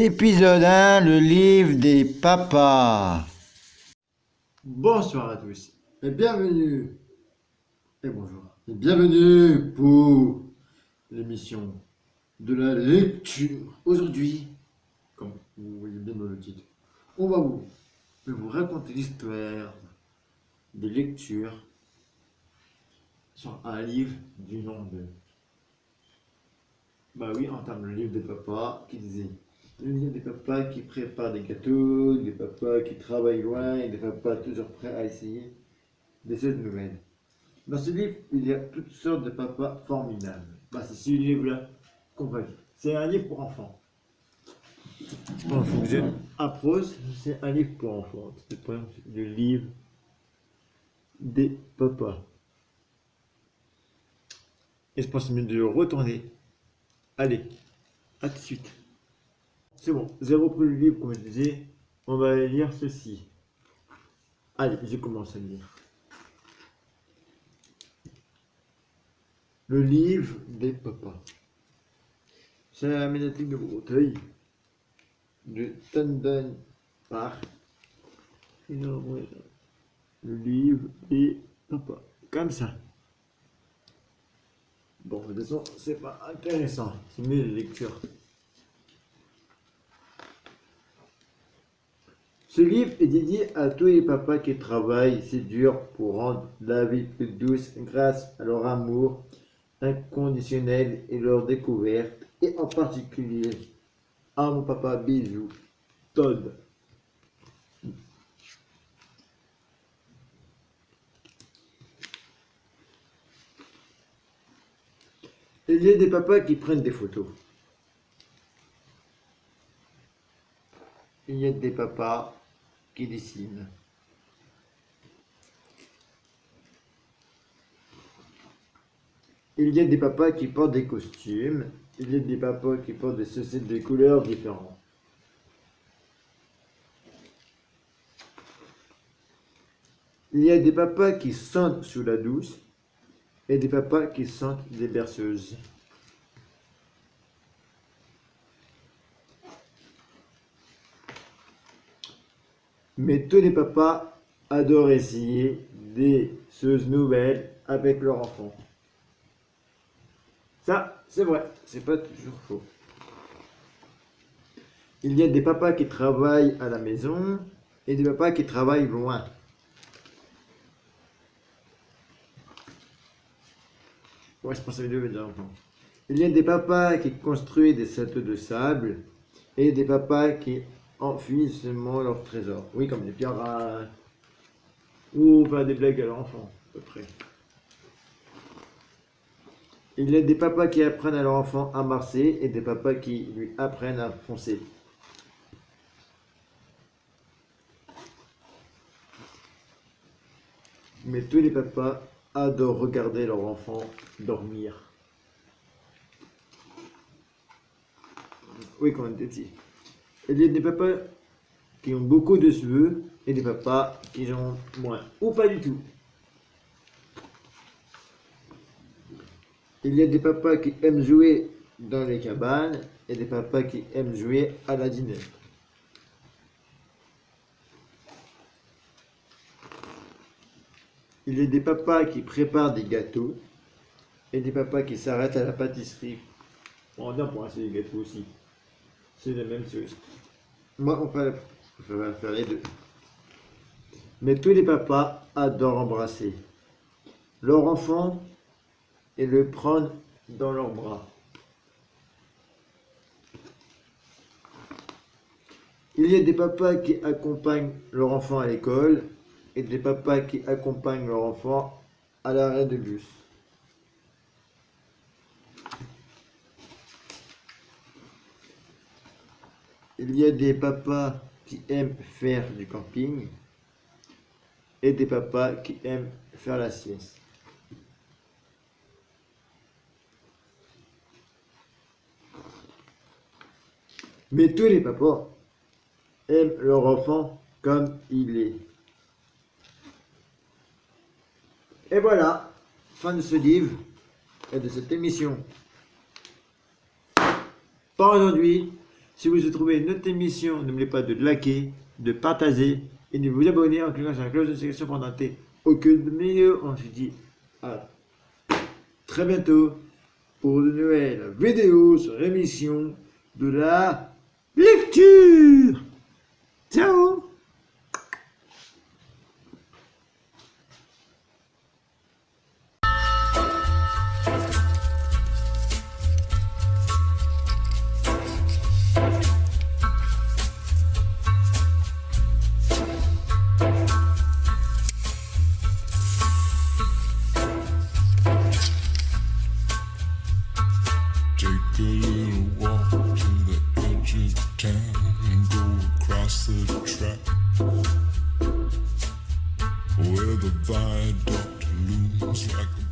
Épisode 1, le livre des papas. Bonsoir à tous et bienvenue et bonjour et bienvenue pour l'émission de la lecture. Aujourd'hui, comme vous voyez bien dans le titre, je vais vous raconter l'histoire des lectures sur un livre du nom de... Bah oui, on terme le livre des papas qui disait le livre des papas qui préparent des gâteaux, des papas qui travaillent loin et des papas toujours prêts à essayer des choses nouvelles. Dans ce livre, il y a toutes sortes de papas formidables. Bah, c'est ce livre-là qu'on va lire. C'est un livre pour enfants. Bon, faut que je approche, c'est un livre pour enfants. C'est pas le livre des papas. Et je pense mieux de le retourner. Allez, à tout de suite. C'est bon, j'ai repris le livre, comme je disais. On va lire ceci. Allez, je commence à lire. Le livre des papas. C'est la médiathèque de Breteuil de Tandon Park. Le livre des papas. Comme ça. Bon, de toute façon, c'est pas intéressant. C'est mieux les lectures. Ce livre est dédié à tous les papas qui travaillent si dur pour rendre la vie plus douce grâce à leur amour inconditionnel et leur découverte, et en particulier à mon papa bisou, Todd. Il y a des papas qui prennent des photos. Il y a des papas qui dessinent. Il y a des papas qui portent des costumes. Il y a des papas qui portent des chaussettes de couleurs différentes. Il y a des papas qui sentent sous la douce et des papas qui sentent des berceuses. Mais tous les papas adorent essayer des choses nouvelles avec leurs enfants. Ça, c'est vrai, c'est pas toujours faux. Il y a des papas qui travaillent à la maison et des papas qui travaillent loin. Ouais, je pense à vidéo déjà enfant. Il y a des papas qui construisent des châteaux de sable et des papas qui enfuient seulement leurs trésors. Oui, comme des pirates. Ou pas des blagues à l'enfant, à peu près. Il y a des papas qui apprennent à leur enfant à marcher et des papas qui lui apprennent à foncer. Mais tous les papas adorent regarder leur enfant dormir. Oui, quand on était petit. Il y a des papas qui ont beaucoup de cheveux et des papas qui en ont moins. Ou pas du tout. Il y a des papas qui aiment jouer dans les cabanes et des papas qui aiment jouer à la dinette. Il y a des papas qui préparent des gâteaux et des papas qui s'arrêtent à la pâtisserie. Bon, on a pour acheter des gâteaux aussi. C'est la même chose. Moi, on peut faire les deux. Mais tous les papas adorent embrasser leur enfant et le prendre dans leurs bras. Il y a des papas qui accompagnent leur enfant à l'école et des papas qui accompagnent leur enfant à l'arrêt de bus. Il y a des papas qui aiment faire du camping et des papas qui aiment faire la sieste. Mais tous les papas aiment leur enfant comme il est. Et voilà, fin de ce livre et de cette émission. Pas aujourd'hui, Si vous avez trouvé notre émission, n'oubliez pas de liker, de partager et de vous abonner en cliquant sur la cloche de notification pour n'attendre aucune vidéo. On se dit à très bientôt pour de nouvelles vidéos sur l'émission de la lecture. Ciao! Take a little walk to the edge of town and go across the track where the viaduct looms like a